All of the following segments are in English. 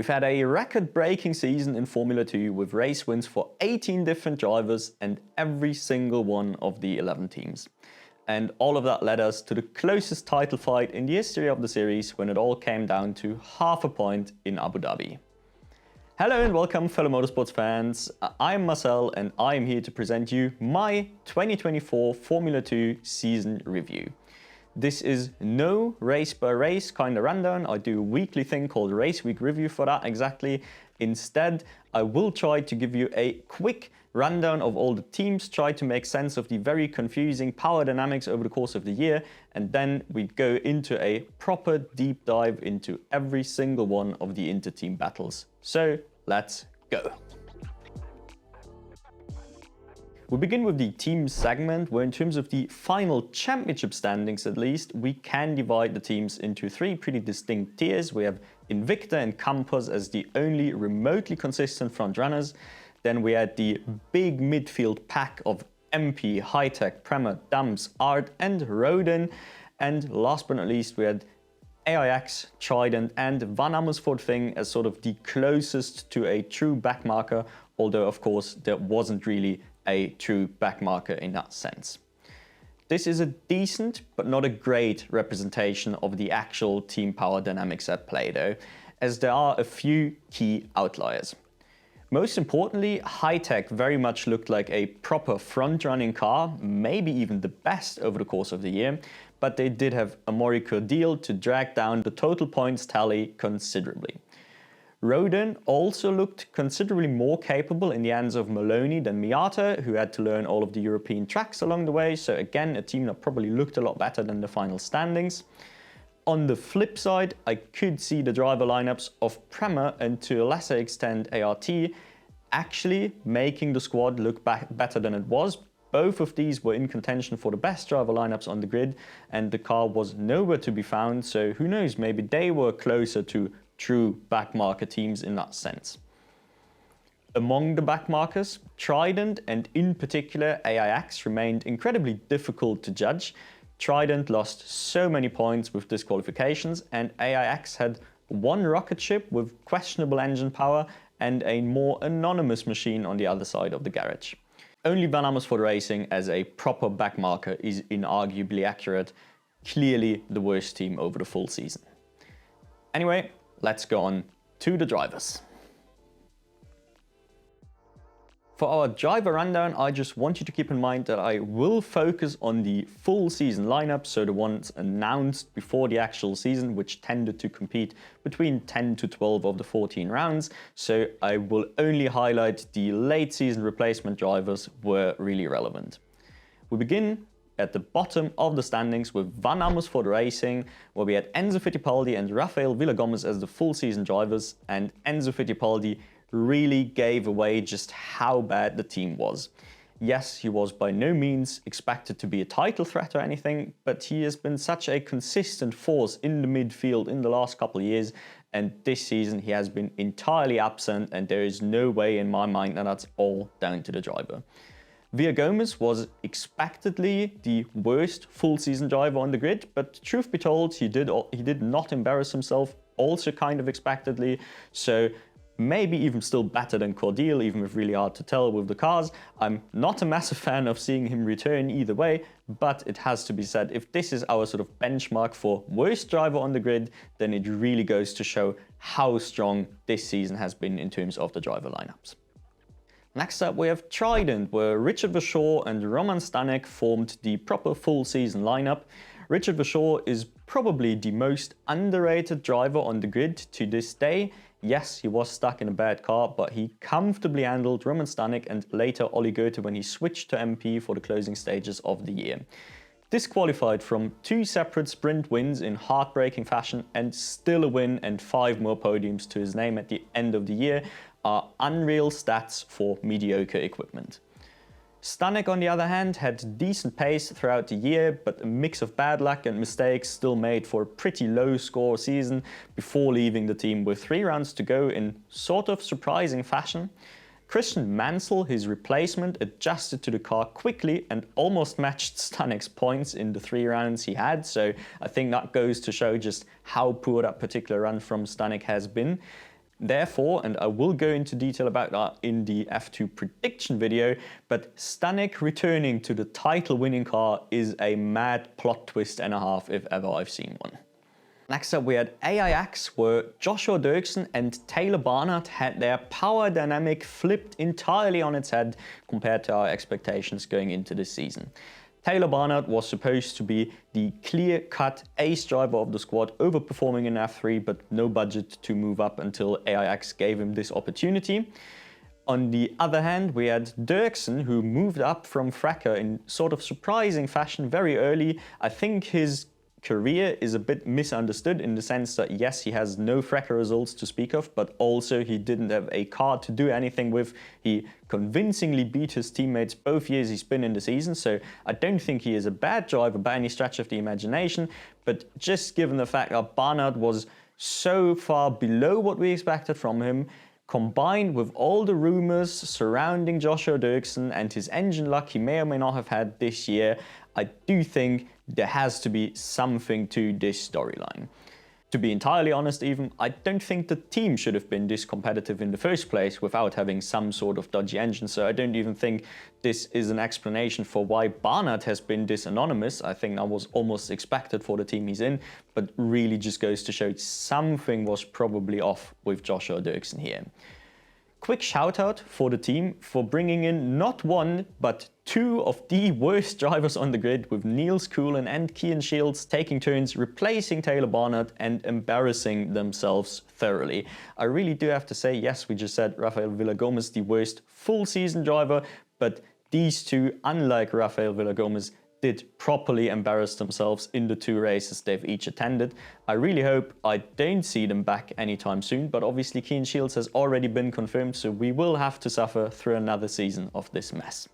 We've had a record-breaking season in Formula 2 with race wins for 18 different drivers and every single one of the 11 teams. And all of that led us to the closest title fight in the history of the series when it all came down to half a point in Abu Dhabi. Hello and welcome fellow motorsports fans, I'm Marcel and I am here to present you my 2024 Formula 2 season review. This is no race by race kind of rundown. I do a weekly thing called Race Week Review for that exactly. Instead, I will try to give you a quick rundown of all the teams, try to make sense of the very confusing power dynamics over the course of the year, and then we go into a proper deep dive into every single one of the inter-team battles. So let's go. We begin with the team segment, where in terms of the final championship standings at least, we can divide the teams into three pretty distinct tiers. We have Invicta and Campos as the only remotely consistent front runners. Then we had the big midfield pack of MP, Hitech, Prema, Dams, Art and Roden. And last but not least, we had AIX, Trident and Van Amersfoort thing as sort of the closest to a true backmarker, although of course there wasn't really a true backmarker in that sense. This is a decent but not a great representation of the actual team power dynamics at play though, as there are a few key outliers. Most importantly, Hitech very much looked like a proper front-running car, maybe even the best over the course of the year, but they did have a Amaury Cordeel to drag down the total points tally considerably. Roden also looked considerably more capable in the hands of Maloney than Miata, who had to learn all of the European tracks along the way, so again a team that probably looked a lot better than the final standings. On the flip side, I could see the driver lineups of Prema and to a lesser extent ART actually making the squad look better than it was. Both of these were in contention for the best driver lineups on the grid and the car was nowhere to be found, so who knows, maybe they were closer to true backmarker teams in that sense. Among the backmarkers, Trident and in particular AIX remained incredibly difficult to judge. Trident lost so many points with disqualifications and AIX had one rocket ship with questionable engine power and a more anonymous machine on the other side of the garage. Only Van Amersfoort Racing as a proper backmarker is inarguably accurate, clearly the worst team over the full season. Anyway, let's go on to the drivers. For our driver rundown, I just want you to keep in mind that I will focus on the full season lineup, so the ones announced before the actual season, which tended to compete between 10 to 12 of the 14 rounds. So I will only highlight the late season replacement drivers were really relevant. We begin at the bottom of the standings with Van Amersfoort Racing, where we had Enzo Fittipaldi and Rafael Villagomez as the full season drivers, and Enzo Fittipaldi really gave away just how bad the team was. Yes, he was by no means expected to be a title threat or anything, but he has been such a consistent force in the midfield in the last couple of years, and this season he has been entirely absent, and there is no way in my mind that that's all down to the driver. Villagomez was expectedly the worst full season driver on the grid, but truth be told, he did not embarrass himself, also kind of expectedly, so maybe even still better than Cordeel, even if really hard to tell with the cars. I'm not a massive fan of seeing him return either way, but it has to be said, if this is our sort of benchmark for worst driver on the grid, then it really goes to show how strong this season has been in terms of the driver lineups. Next up we have Trident, where Richard Verschoor and Roman Stanek formed the proper full season lineup. Richard Verschoor is probably the most underrated driver on the grid to this day. Yes, he was stuck in a bad car, but he comfortably handled Roman Stanek and later Olli Goethe when he switched to MP for the closing stages of the year. Disqualified from 2 separate sprint wins in heartbreaking fashion and still a win and 5 more podiums to his name at the end of the year are unreal stats for mediocre equipment. Stanek, on the other hand, had decent pace throughout the year, but a mix of bad luck and mistakes still made for a pretty low score season before leaving the team with 3 rounds to go in sort of surprising fashion. Christian Mansell, his replacement, adjusted to the car quickly and almost matched Stanek's points in the 3 rounds he had, so I think that goes to show just how poor that particular run from Stanek has been. Therefore, and I will go into detail about that in the F2 prediction video, but Stanek returning to the title-winning car is a mad plot twist and a half if ever I've seen one. Next up we had AIX, where Joshua Dirksen and Taylor Barnard had their power dynamic flipped entirely on its head compared to our expectations going into this season. Taylor Barnard was supposed to be the clear-cut ace driver of the squad, overperforming in F3, but no budget to move up until AIX gave him this opportunity. On the other hand, we had Dirksen, who moved up from Fracker in sort of surprising fashion very early. I think his career is a bit misunderstood in the sense that yes, he has no Fracker results to speak of, but also he didn't have a car to do anything with. He convincingly beat his teammates both years he's been in the season, so I don't think he is a bad driver by any stretch of the imagination, but just given the fact that Barnard was so far below what we expected from him, combined with all the rumors surrounding Joshua Dirksen and his engine luck he may or may not have had this year, I do think there has to be something to this storyline. To be entirely honest even, I don't think the team should have been this competitive in the first place without having some sort of dodgy engine, so I don't even think this is an explanation for why Barnard has been this anonymous. I think that was almost expected for the team he's in, but really just goes to show something was probably off with Joshua Dirksen here. Quick shout out for the team for bringing in not one, but two of the worst drivers on the grid, with Niels Coughlan and Kian Shields taking turns replacing Taylor Barnard and embarrassing themselves thoroughly. I really do have to say, yes, we just said Rafael Villagomez the worst full season driver, but these two, unlike Rafael Villagomez, did properly embarrass themselves in the two races they've each attended. I really hope I don't see them back anytime soon, but obviously Kian Shields has already been confirmed, so we will have to suffer through another season of this mess.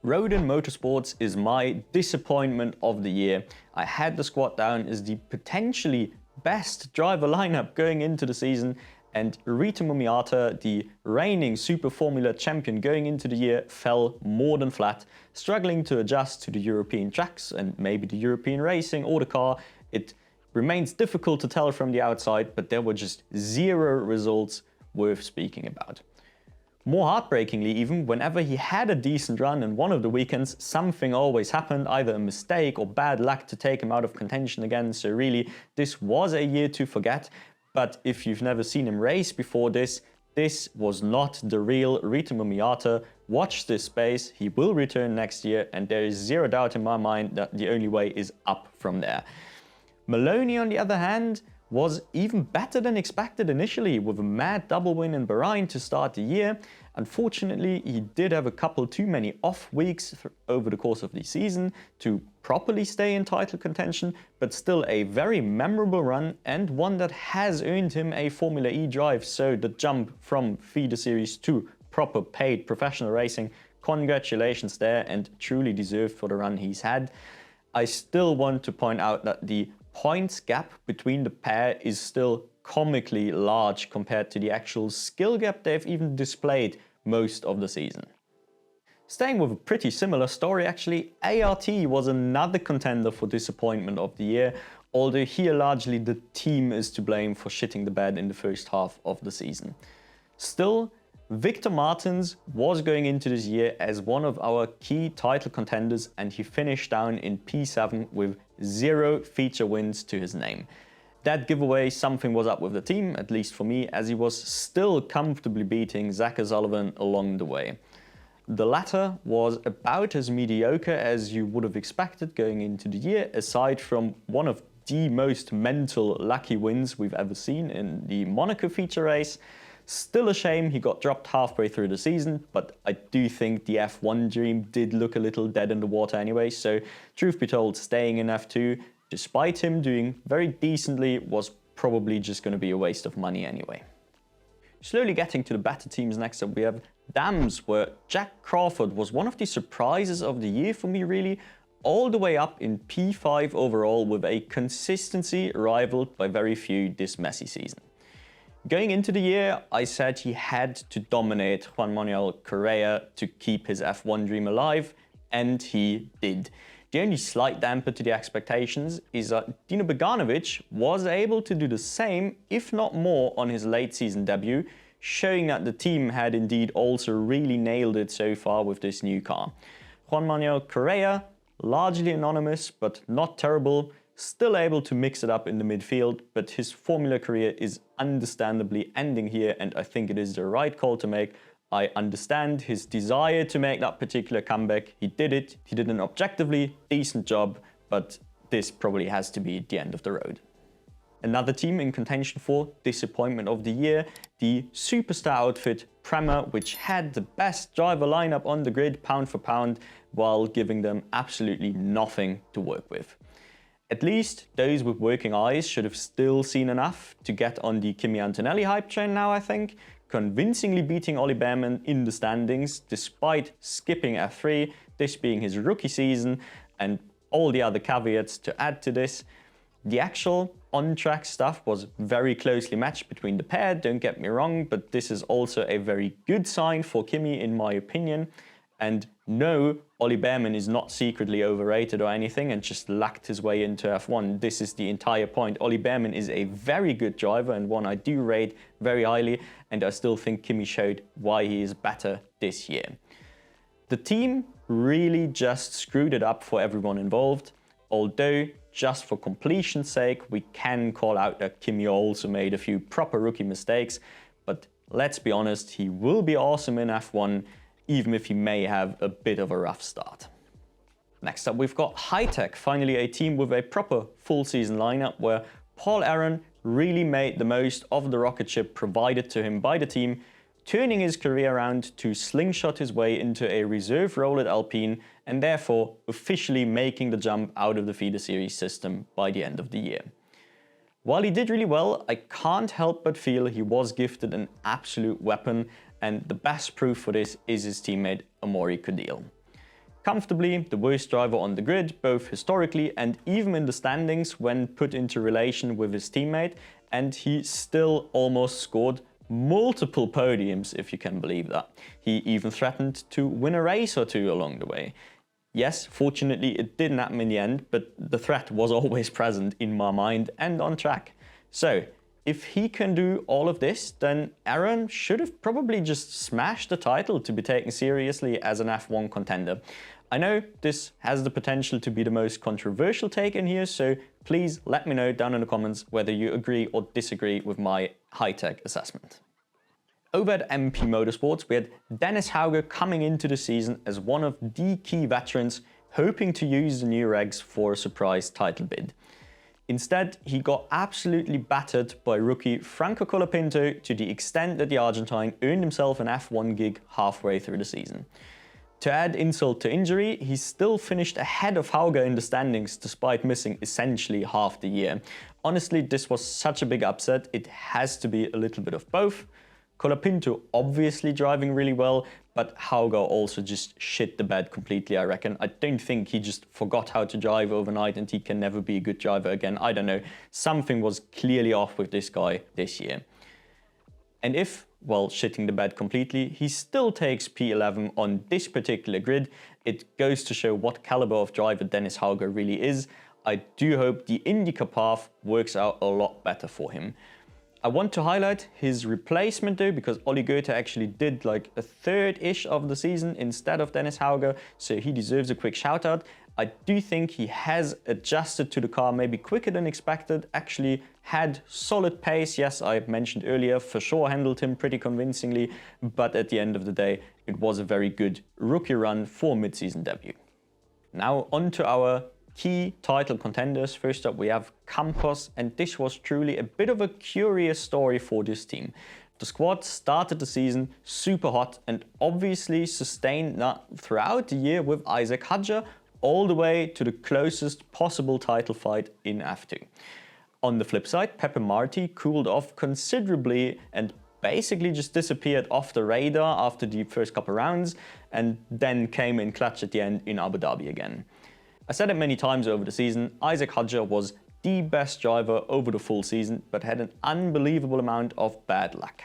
Rodin Motorsports is my disappointment of the year. I had the squad down as the potentially best driver lineup going into the season, and Rita Mumiata, the reigning Super Formula champion going into the year, fell more than flat, struggling to adjust to the European tracks and maybe the European racing or the car. It remains difficult to tell from the outside, but there were just zero results worth speaking about. More heartbreakingly even, whenever he had a decent run in one of the weekends, something always happened, either a mistake or bad luck to take him out of contention again, so really this was a year to forget. But if you've never seen him race before this was not the real Rita Mumiata. Watch this space, he will return next year, and there is zero doubt in my mind that the only way is up from there. Maloney, on the other hand, was even better than expected initially, with a mad double win in Bahrain to start the year. Unfortunately, he did have a couple too many off weeks over the course of the season to properly stay in title contention, but still a very memorable run and one that has earned him a Formula E drive, so the jump from feeder series to proper paid professional racing, congratulations there, and truly deserved for the run he's had. I still want to point out that the points gap between the pair is still comically large compared to the actual skill gap they've even displayed most of the season. Staying with a pretty similar story actually, ART was another contender for disappointment of the year, although here largely the team is to blame for shitting the bed in the first half of the season. Still, Victor Martins was going into this year as one of our key title contenders, and he finished down in P7 with 0 feature wins to his name. That giveaway something was up with the team, at least for me, as he was still comfortably beating Zach O'Sullivan along the way. The latter was about as mediocre as you would have expected going into the year, aside from one of the most mental lucky wins we've ever seen in the Monaco feature race. Still a shame he got dropped halfway through the season, but I do think the F1 dream did look a little dead in the water anyway, so truth be told, staying in F2, despite him doing very decently, was probably just going to be a waste of money anyway. Slowly getting to the better teams next up, we have Dams, where Jack Crawford was one of the surprises of the year for me really, all the way up in P5 overall with a consistency rivaled by very few this messy season. Going into the year, I said he had to dominate Juan Manuel Correa to keep his F1 dream alive, and he did. The only slight damper to the expectations is that Dino Beganovic was able to do the same, if not more, on his late season debut, showing that the team had indeed also really nailed it so far with this new car. Juan Manuel Correa, largely anonymous but not terrible, still able to mix it up in the midfield, but his Formula career is understandably ending here, and I think it is the right call to make. I understand his desire to make that particular comeback. He did it. He did an objectively decent job, but this probably has to be the end of the road. Another team in contention for disappointment of the year, the superstar outfit Prema, which had the best driver lineup on the grid pound for pound, while giving them absolutely nothing to work with. At least those with working eyes should have still seen enough to get on the Kimi Antonelli hype train now, I think, convincingly beating Ollie Behrman in the standings despite skipping F3, this being his rookie season, and all the other caveats to add to this. The actual on-track stuff was very closely matched between the pair, don't get me wrong, but this is also a very good sign for Kimi in my opinion. And no, Ollie Behrman is not secretly overrated or anything and just lucked his way into F1. This is the entire point. Ollie Behrman is a very good driver and one I do rate very highly, and I still think Kimi showed why he is better this year. The team really just screwed it up for everyone involved, although just for completion's sake, we can call out that Kimi also made a few proper rookie mistakes, but let's be honest, he will be awesome in F1, even if he may have a bit of a rough start. Next up, we've got High-Tech, finally a team with a proper full season lineup where Paul Aaron really made the most of the rocket ship provided to him by the team, turning his career around to slingshot his way into a reserve role at Alpine and therefore officially making the jump out of the feeder series system by the end of the year. While he did really well, I can't help but feel he was gifted an absolute weapon, and the best proof for this is his teammate Amaury Codil. Comfortably the worst driver on the grid, both historically and even in the standings when put into relation with his teammate, and he still almost scored multiple podiums, if you can believe that. He even threatened to win a race or two along the way. Yes, fortunately it didn't happen in the end, but the threat was always present in my mind and on track. So, if he can do all of this, then Aaron should have probably just smashed the title to be taken seriously as an F1 contender. I know this has the potential to be the most controversial take in here, so please let me know down in the comments whether you agree or disagree with my High-Tech assessment. Over at MP Motorsports, we had Dennis Hauger coming into the season as one of the key veterans, hoping to use the new regs for a surprise title bid. Instead, he got absolutely battered by rookie Franco Colapinto to the extent that the Argentine earned himself an F1 gig halfway through the season. To add insult to injury, he still finished ahead of Hauger in the standings despite missing essentially half the year. Honestly, this was such a big upset, it has to be a little bit of both. Colapinto obviously driving really well, but Hauger also just shit the bed completely, I reckon. I don't think he just forgot how to drive overnight and he can never be a good driver again. I don't know. Something was clearly off with this guy this year. And if, well, shitting the bed completely, he still takes P11 on this particular grid, it goes to show what caliber of driver Dennis Hauger really is. I do hope the IndyCar path works out a lot better for him. I want to highlight his replacement though, because Ollie Goethe actually did like a third-ish of the season instead of Dennis Hauger, so he deserves a quick shout out. I do think he has adjusted to the car maybe quicker than expected, actually had solid pace. Yes, I mentioned earlier, for sure handled him pretty convincingly, but at the end of the day, it was a very good rookie run for mid-season debut. Now on to our key title contenders. First up we have Campos, and this was truly a bit of a curious story for this team. The squad started the season super hot and obviously sustained that throughout the year with Isaac Hadjar all the way to the closest possible title fight in F2. On the flip side, Pepe Marti cooled off considerably and basically just disappeared off the radar after the first couple rounds and then came in clutch at the end in Abu Dhabi again. I said it many times over the season, Isaac Hadjar was the best driver over the full season, but had an unbelievable amount of bad luck.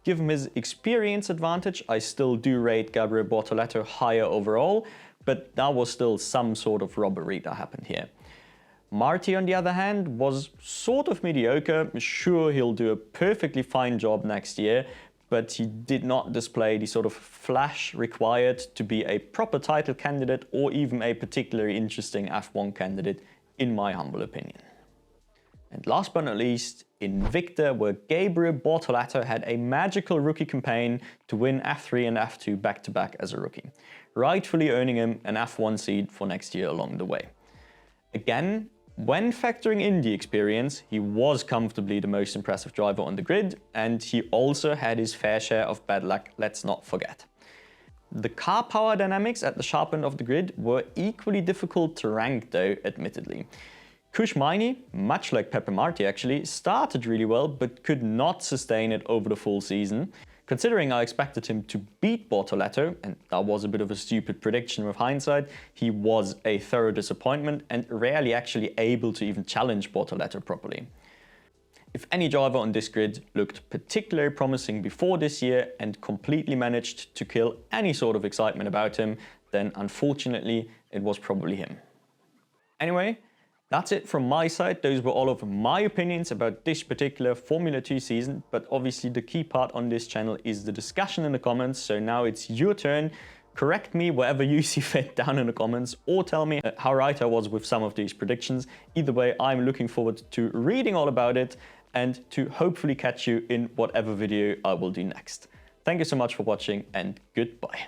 Given his experience advantage, I still do rate Gabriel Bortoleto higher overall, but that was still some sort of robbery that happened here. Marty, on the other hand, was sort of mediocre. Sure, he'll do a perfectly fine job next year, but he did not display the sort of flash required to be a proper title candidate or even a particularly interesting F1 candidate, in my humble opinion. And last but not least, Invicta, where Gabriel Bortoleto had a magical rookie campaign to win F3 and F2 back-to-back as a rookie, rightfully earning him an F1 seed for next year along the way. Again, when factoring in the experience, he was comfortably the most impressive driver on the grid, and he also had his fair share of bad luck, let's not forget. The car power dynamics at the sharp end of the grid were equally difficult to rank though, admittedly. Kushmaini, much like Pepe Marti actually, started really well but could not sustain it over the full season. Considering I expected him to beat Bortoleto, and that was a bit of a stupid prediction with hindsight, he was a thorough disappointment and rarely actually able to even challenge Bortoleto properly. If any driver on this grid looked particularly promising before this year and completely managed to kill any sort of excitement about him, then unfortunately it was probably him. Anyway, that's it from my side. Those were all of my opinions about this particular Formula 2 season, but obviously the key part on this channel is the discussion in the comments, so now it's your turn. Correct me wherever you see fit down in the comments, or tell me how right I was with some of these predictions. Either way, I'm looking forward to reading all about it and to hopefully catch you in whatever video I will do next. Thank you so much for watching, and goodbye.